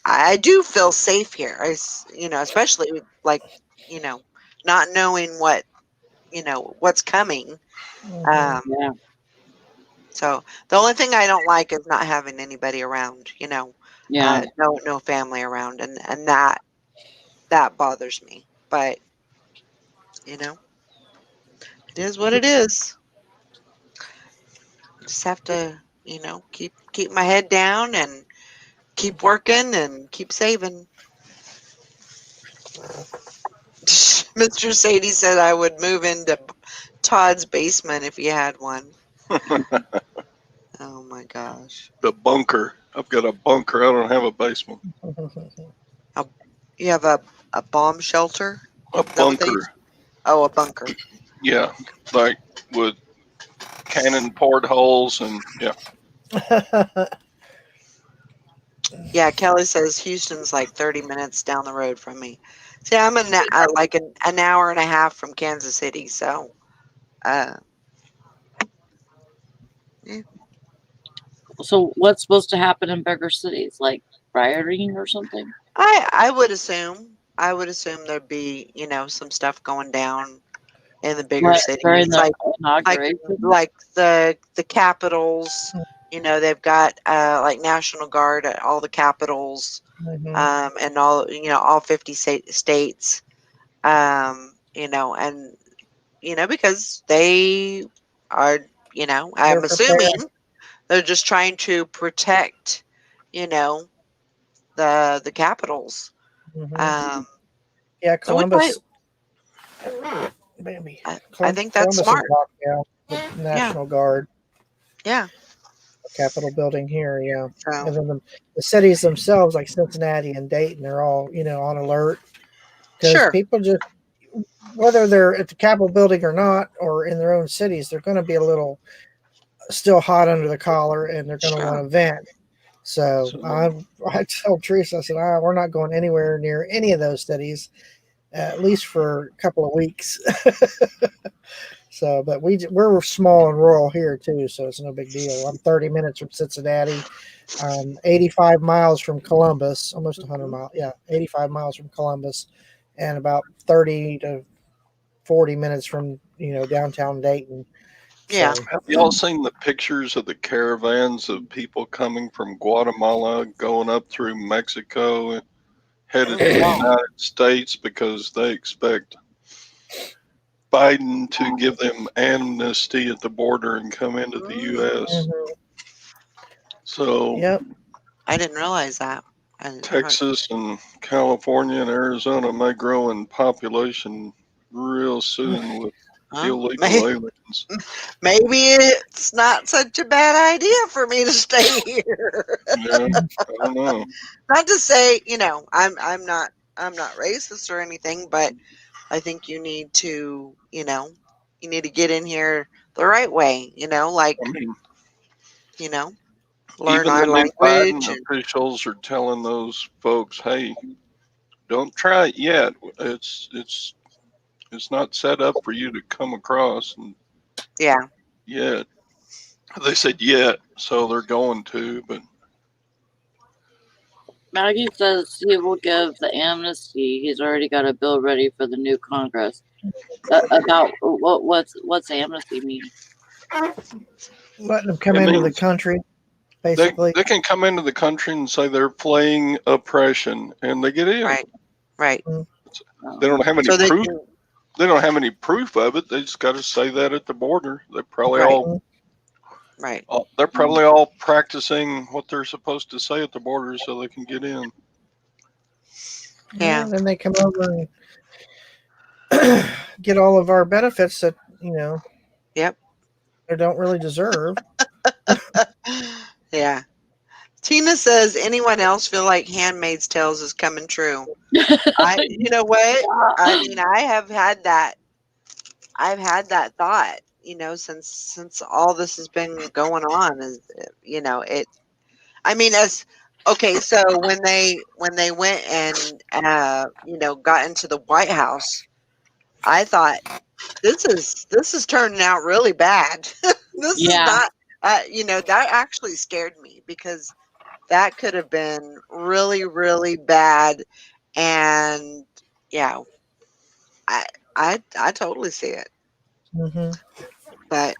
I do feel safe here. Especially like, not knowing what's coming. Yeah. So the only thing I don't like is not having anybody around, Yeah. no family around, and that bothers me. But it is what it is. Just have to, keep my head down and keep working and keep saving. Mr. Sadie said I would move into Todd's basement if he had one. Oh my gosh. The bunker. I've got a bunker. I don't have a basement. You have a bomb shelter? A Is that what they- bunker. Oh, a bunker. Yeah, like with cannon portholes and yeah. Yeah, Kelly says Houston's like 30 minutes down the road from me. See, I'm like an hour and a half from Kansas City, so So what's supposed to happen in bigger cities, like rioting or something? I would assume there'd be, some stuff going down in the bigger What, cities, during the like inauguration? the capitals. They've got like National Guard at all the capitals, and all 50 states, and because they are, I'm They're assuming prepared. they're just trying to protect, the capitals. Yeah, So which Columbus. Maybe. I think that's Columbus is smart. locked down with National Guard. Yeah. Capitol building here, yeah. So And then the cities themselves, like Cincinnati and Dayton, they're all, on alert. Because sure. people just, whether they're at the Capitol building or not, or in their own cities, they're going to be a little still hot under the collar, and they're going to want to vent. So I told Teresa, I said, we're not going anywhere near any of those cities, at least for a couple of weeks. So, but we're small and rural here too, so it's no big deal. I'm 30 minutes from Cincinnati, 85 miles from Columbus, almost 100 miles. Yeah, 85 miles from Columbus, and about 30 to 40 minutes from downtown Dayton. Yeah. So, Have y'all seen the pictures of the caravans of people coming from Guatemala going up through Mexico and headed to the United States because they expect Biden to give them amnesty at the border and come into the U.S. So yep. I didn't realize that. Texas and California and Arizona may grow in population real soon with illegal aliens. Maybe it's not such a bad idea for me to stay here. Yeah, I don't know. Not to say, I'm not racist or anything, but I think you need to, get in here the right way, like, I mean, learn even our the new language. Biden officials are telling those folks, "Hey, don't try it yet. It's not set up for you to come across." And Yeah. yet, they said yet, so they're going to. But Maggie says he will give the amnesty. He's already got a bill ready for the new Congress. About what's amnesty mean? Letting them come into the country, basically. They can come into the country and say they're fleeing oppression, and they get in. Right. They don't have any proof. They don't have any proof of it. They just got to say that at the border. They probably all. Right. They're probably all practicing what they're supposed to say at the border so they can get in. Yeah. And then they come over and get all of our benefits that, Yep. they don't really deserve. Yeah. Tina says, anyone else feel like Handmaid's Tales is coming true? You know what? I mean, I have had that. I've had that thought, since all this has been going on. Is it? I mean, so when they went and got into the White House, I thought this is turning out really bad. This is not. That actually scared me because that could have been really, really bad. And yeah, I totally see it. But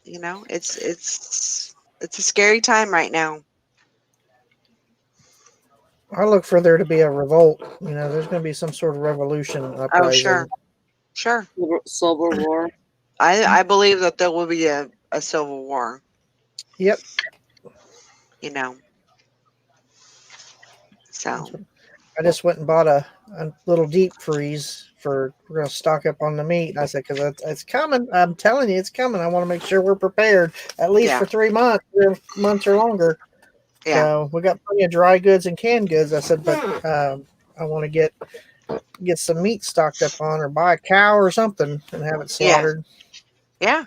it's a scary time right now. I look for there to be a revolt. There's going to be some sort of revolution uprising. Oh, sure. Civil war. I believe that there will be a civil war. Yep. So I just went and bought a little deep freeze for we're gonna stock up on the meat. And I said because it's coming. I'm telling you, it's coming. I want to make sure we're prepared at least Yeah. for 3 months, 3 months or longer. Yeah. So we got plenty of dry goods and canned goods. I said, but I want to get some meat stocked up on, or buy a cow or something and have it Yeah. slaughtered. Yeah.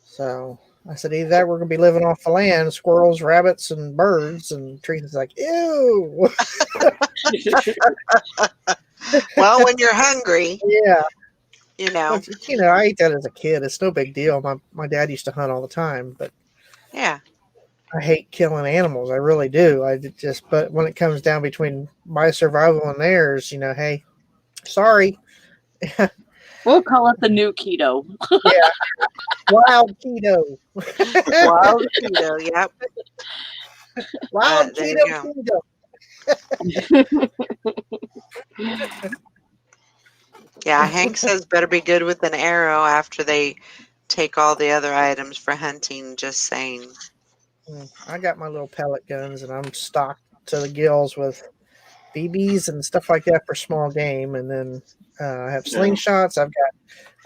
So I said, either that, we're gonna be living off the land, squirrels, rabbits, and birds. And Teresa's like, ew. Well, when you're hungry, Yeah. you know. But, I ate that as a kid. It's no big deal. My dad used to hunt all the time, but Yeah. I hate killing animals. I really do. But when it comes down between my survival and theirs, hey, sorry. We'll call it the new keto. Yeah. Wild keto. Wild keto. Yep. Wild There keto you go. keto. Yeah. Hank says better be good with an arrow after they take all the other items for hunting. Just saying. I got my little pellet guns, and I'm stocked to the gills with BBs and stuff like that for small game, and then I have slingshots.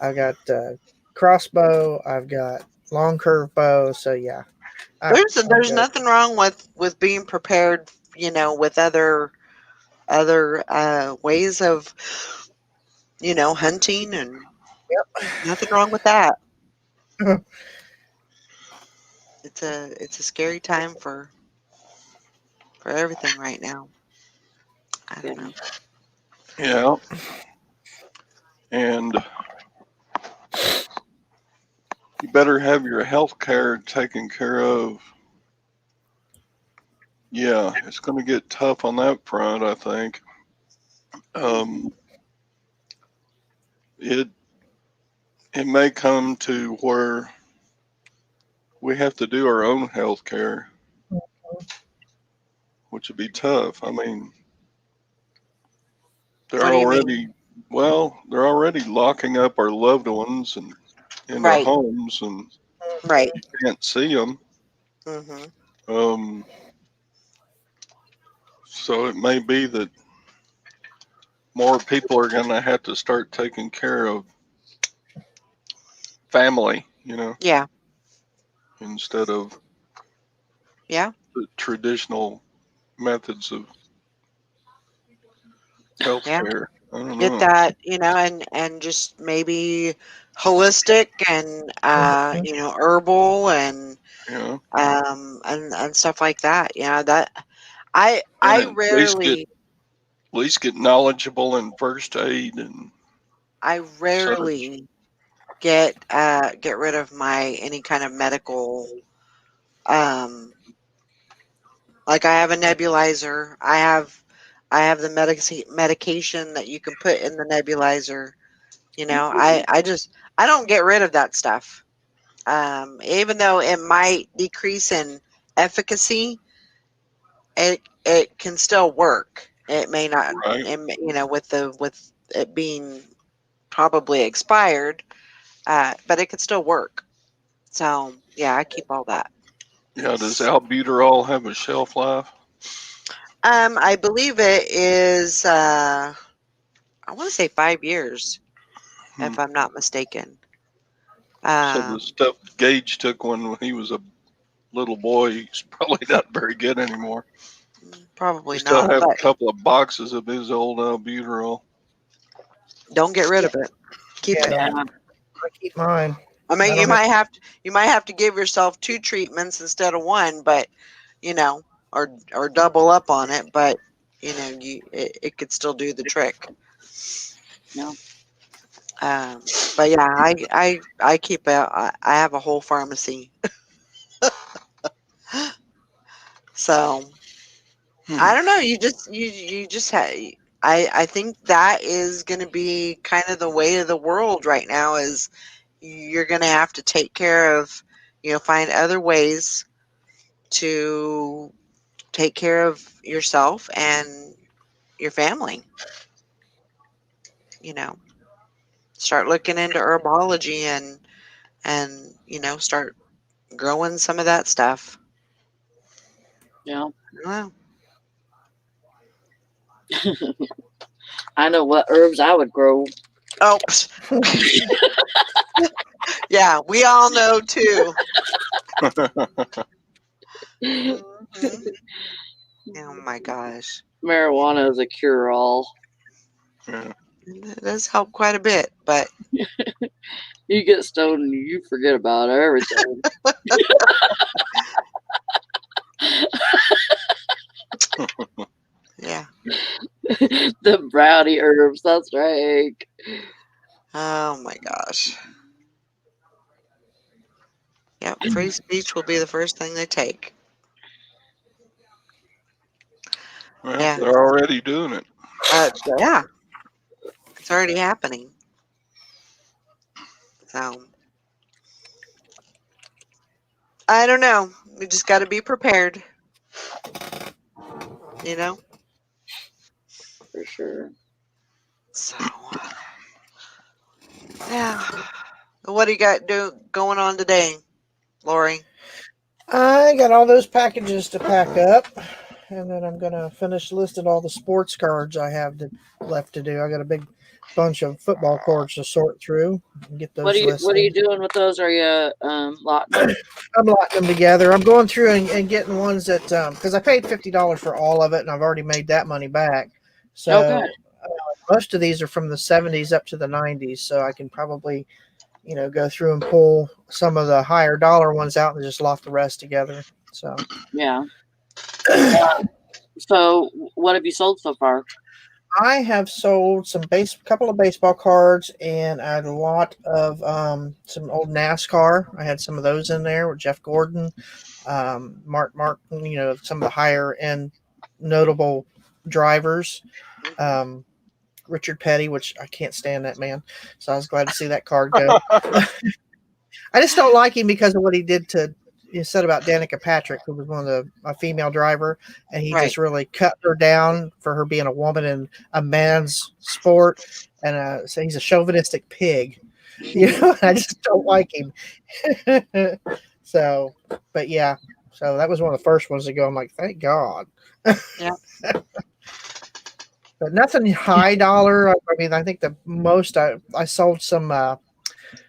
I've got crossbow. I've got long curve bow. So yeah, There's good. nothing wrong with being prepared. With other ways of hunting, and nothing wrong with that. It's a scary time for everything right now. I don't know. Yeah. And you better have your health care taken care of. Yeah, it's going to get tough on that front, I think. It may come to where we have to do our own health care, which would be tough. I mean, they're What do you mean? already locking up our loved ones and in their Right. homes, and Right. you can't see them. Mm-hmm. So it may be that more people are going to have to start taking care of family, Yeah. instead of Yeah. the traditional methods of health Yeah. care. I don't Get know. that, and just maybe holistic and herbal and Yeah. and stuff like that. That I And I rarely at least get knowledgeable in first aid and I such. rarely get rid of my any kind of medical like I have a nebulizer. I have the medication that you can put in the nebulizer. I don't get rid of that stuff. Even though it might decrease in efficacy, it can still work. It may not, Right. with it being probably expired, but it could still work. So yeah, I keep all that. Yeah. Does albuterol have a shelf life? I believe it is. I want to say 5 years, if I'm not mistaken. So the stuff Gage took when he was a little boy, he's probably not very good anymore. Probably We still not, have a but couple of boxes of his old albuterol. don't get rid of it. Keep it. Yeah. I keep mine. I mean, I you don't might have to give yourself 2 treatments instead of 1, but or double up on it, but it could still do the trick. No. But yeah, I keep I have a whole pharmacy. So I don't know. You just have. I think that is going to be kind of the way of the world right now. Is you're going to have to take care of, find other ways to take care of yourself and your family. Start looking into herbology and start growing some of that stuff. Yeah. Wow. I know what herbs I would grow. Oh, yeah, we all know too. Mhm. Oh my gosh. Marijuana is a cure-all. Yeah. It does help quite a bit, but You get stoned and you forget about everything. yeah. The brownie herbs, that's right. Oh my gosh. Yep, free speech will be the first thing they take. Well, Yeah. they're already doing it. Yeah. It's already happening. So I don't know. We just got to be prepared. You know? For sure. So yeah. What do you got going on today, Lori? I got all those packages to pack up, and then I'm gonna finish listing all the sports cards I have left to do. I got a big bunch of football cards to sort through and get those listed. What are you doing with those? Are you lotting them? I'm locking them together. I'm going through and getting ones that because I paid $50 for all of it, and I've already made that money back. So Oh, good. most of these are from the 70s up to the 90s, so I can probably go through and pull some of the higher dollar ones out and just lock the rest together. So Yeah. So what have you sold so far? I have sold couple of baseball cards and a lot of some old NASCAR. I had some of those in there with Jeff Gordon, Mark Martin, some of the higher end notable drivers. Richard Petty, which I can't stand that man. So I was glad to see that card go. I just don't like him because of what he did you said about Danica Patrick, who was a female driver, and he just really cut her down for her being a woman in a man's sport. And so he's a chauvinistic pig. I just don't like him. So, but yeah, so that was one of the first ones to go. I'm like, thank God. Yeah. But nothing high dollar. I mean, I think the most I sold some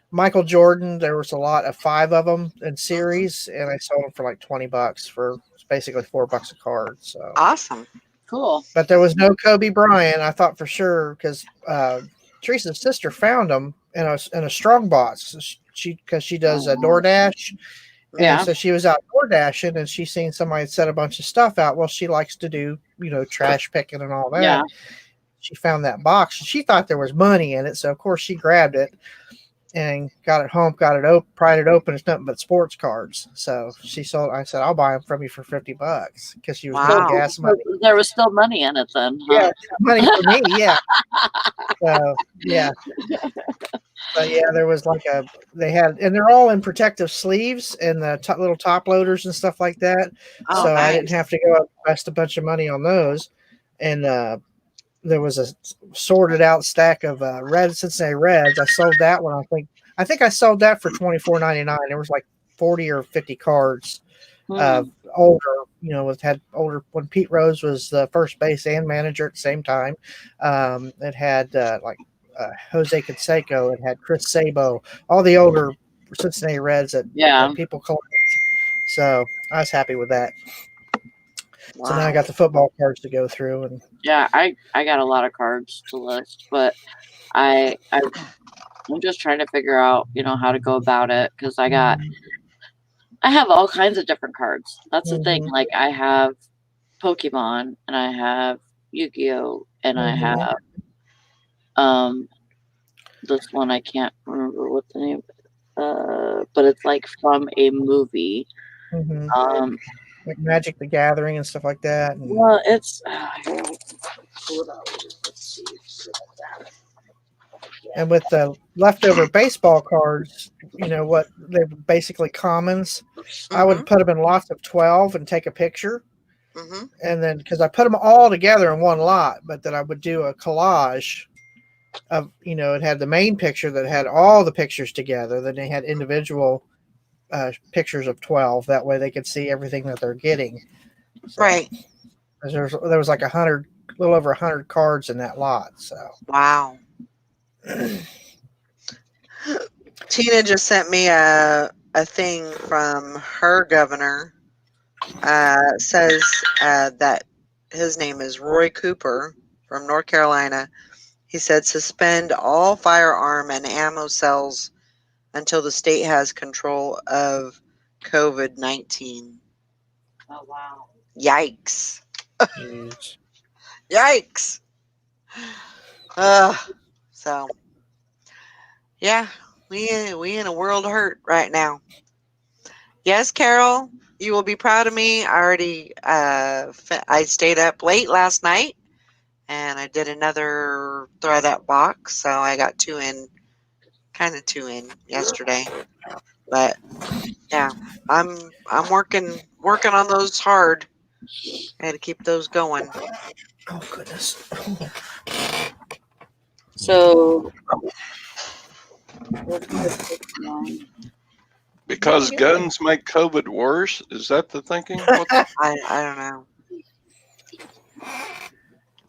Michael Jordan. There was a lot of 5 of them in series, and I sold them for like $20 for basically $4 a card. So awesome, cool. But there was no Kobe Bryant. I thought for sure because Teresa's sister found them in a strong box. Because she does a DoorDash. And so she was out door dashing and she seen somebody set a bunch of stuff out. Well, she likes to do, trash picking and all that. Yeah. She found that box and she thought there was money in it. So of course she grabbed it and got it home, pried it open. It's nothing but sports cards. So I said, I'll buy them from you for $50 because she was getting gas money. There was still money in it then. Huh? Yeah, money for me. Yeah. So yeah. But yeah, there was and they're all in protective sleeves and the little top loaders and stuff like that. Oh, so nice. I didn't have to go invest a bunch of money on those. And there was a sorted out stack of red Cincinnati Reds. I sold that one. I think I sold that for $24.99. There was like 40 or 50 cards of older, had older when Pete Rose was the first base and manager at the same time. It had Jose Canseco. It had Chris Sabo, all the older Cincinnati Reds that people collect. So I was happy with that. Wow. So now I got the football cards to go through, and I got a lot of cards to list, but I'm just trying to figure out how to go about it because I have all kinds of different cards. That's the thing. Like I have Pokemon and I have Yu-Gi-Oh and I have this one I can't remember what the name but it's like from a movie. Like Magic the Gathering and stuff like that. Well, it's and with the leftover baseball cards, what they're basically commons. I would put them in lots of 12 and take a picture. And then because I put them all together in one lot, but then I would do a collage of, it had the main picture that had all the pictures together. Then they had individual pictures of 12. That way they could see everything that they're getting. So, right. There was like 100 little over 100 cards in that lot. So Wow. Tina just sent me a thing from her governor. Says that his name is Roy Cooper from North Carolina. He said suspend all firearm and ammo sales until the state has control of COVID-19. Oh wow. Yikes. jeez. Yikes. So yeah, we in a world of hurt right now. Yes, Carol, you will be proud of me. I already I stayed up late last night and I did another throw that box, so I got two in yesterday. But yeah, I'm working on those hard. I had to keep those going. Oh goodness. So let's put this one. Because guns make COVID worse? Is that the thinking? What the, I don't know.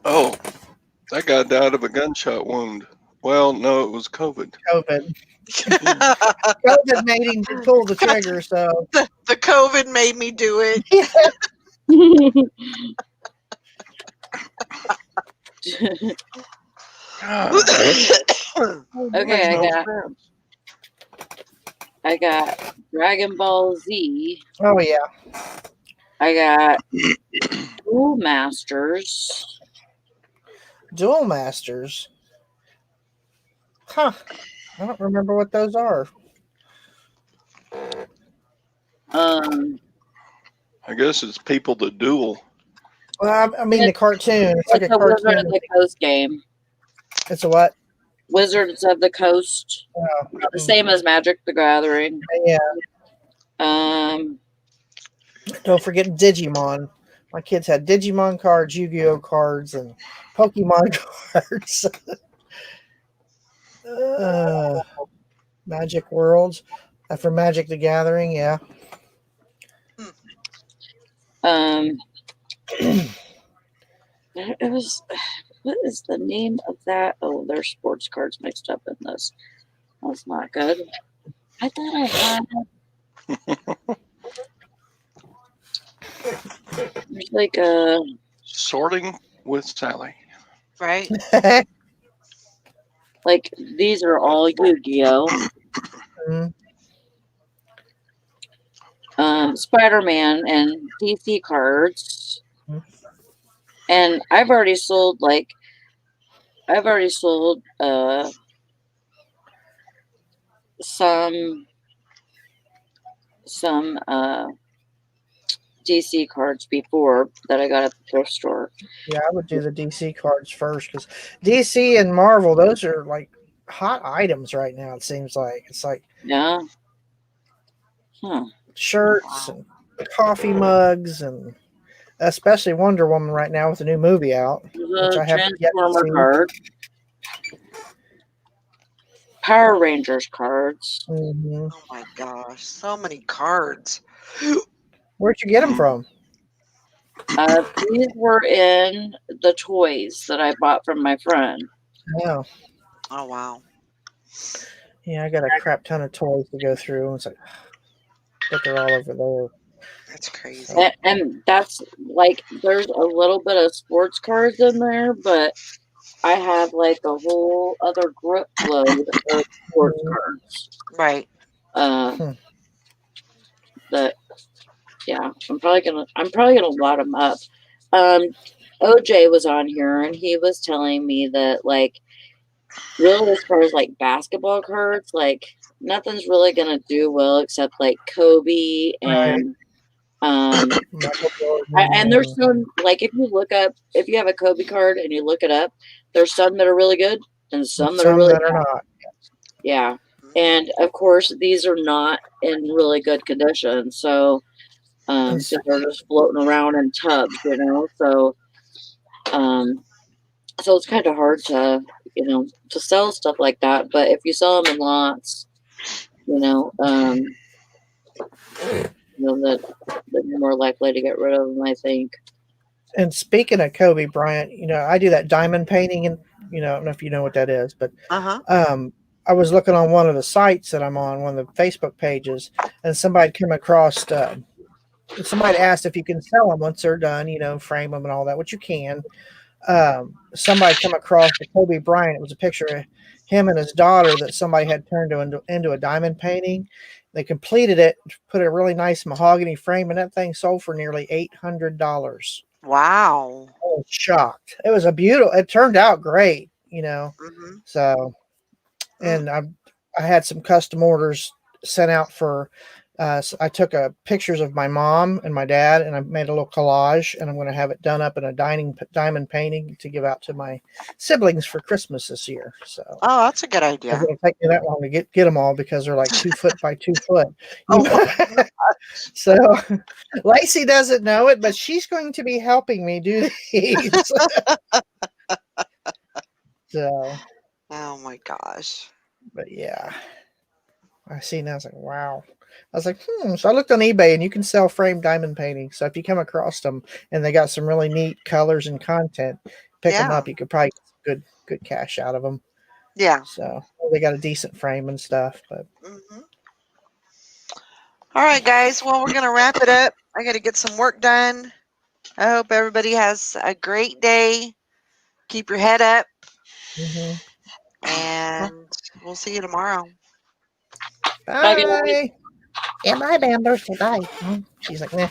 oh, that guy died of a gunshot wound. Well, no, it was COVID. COVID. COVID made him pull the trigger. So The COVID made me do it. God, Okay, makes I no sense. got Dragon Ball Z. oh yeah. I got Duel Masters. Duel Masters. Huh. I don't remember what those are. I guess it's people to duel. Well, I mean the cartoon. It's like It's a a Wizard cartoon. of the Coast game. It's a what? Wizards of the Coast. Oh, The same as Magic the Gathering. yeah. Um, Don't forget Digimon. My kids had Digimon cards, Yu-Gi-Oh cards, and Pokemon cards. Magic Worlds. For Magic the Gathering, yeah. it was. What is the name of that? Oh, there's sports cards mixed up in this. That's not good. I thought I had. There's like a. Sorting with Sally. Right? Like these are all Yu-Gi-Oh. Spider-Man and DC cards. And I've already sold some DC cards before that I got at the thrift store. Yeah, I would do the DC cards first because DC and Marvel, those are like hot items right now. It seems like it's like Yeah. Huh. shirts and coffee mugs, and especially Wonder Woman right now with the new movie out, which The I haven't yet Transformer seen. card. Power Rangers cards. Mm-hmm. Oh my gosh, so many cards. Where'd you get them from? These were in the toys that I bought from my friend. Oh, Oh wow. yeah, I got a crap ton of toys to go through. And it's like, but they're all over there. That's crazy. And that's like, there's a little bit of sports cards in there, but I have like a whole other grip load of sports cards. Right. That, yeah, I'm probably gonna lot them up. OJ was on here and he was telling me that like, really as far as like basketball cards, like nothing's really gonna do well except like Kobe and and there's some, like, if you have a Kobe card and you look it up, there's some that are really good and some that are really bad. not. Yeah. And of course these are not in really good condition. So they're just floating around in tubs, you know. So so it's kind of hard to, you know, to sell stuff like that. But if you sell them in lots, you know, that you're more likely to get rid of them, I think. And speaking of Kobe Bryant, I do that diamond painting, and I don't know if you know what that is, but Uh-huh. I was looking on one of the sites that I'm on, one of the Facebook pages, and somebody came across. Somebody asked if you can sell them once they're done, frame them and all that, which you can. Somebody come across the Kobe Bryant. It was a picture of him and his daughter that somebody had turned into a diamond painting. They completed it, put a really nice mahogany frame, and that thing sold for nearly $800. Wow. I was shocked. It was it turned out great, Mm-hmm. So, and I had some custom orders sent out for. So I took pictures of my mom and my dad, and I made a little collage, and I'm going to have it done up in a diamond painting to give out to my siblings for Christmas this year. So, Oh, that's a good idea. it'll take me that long to get them all because they're like 2 foot by 2 foot. Oh, So, Lacey doesn't know it, but she's going to be helping me do these. So, oh my gosh. but yeah, I see now. I was like, wow. I was like, So I looked on eBay, and you can sell framed diamond paintings. So if you come across them and they got some really neat colors and content, pick them Yeah. up. You could probably get good cash out of them. Yeah. So they got a decent frame and stuff. But Mm-hmm. All right, guys. Well, we're going to wrap it up. I got to get some work done. I hope everybody has a great day. Keep your head up, and we'll see you tomorrow. bye. guys. Yeah, bye, Bamber. Say bye. She's like, nah.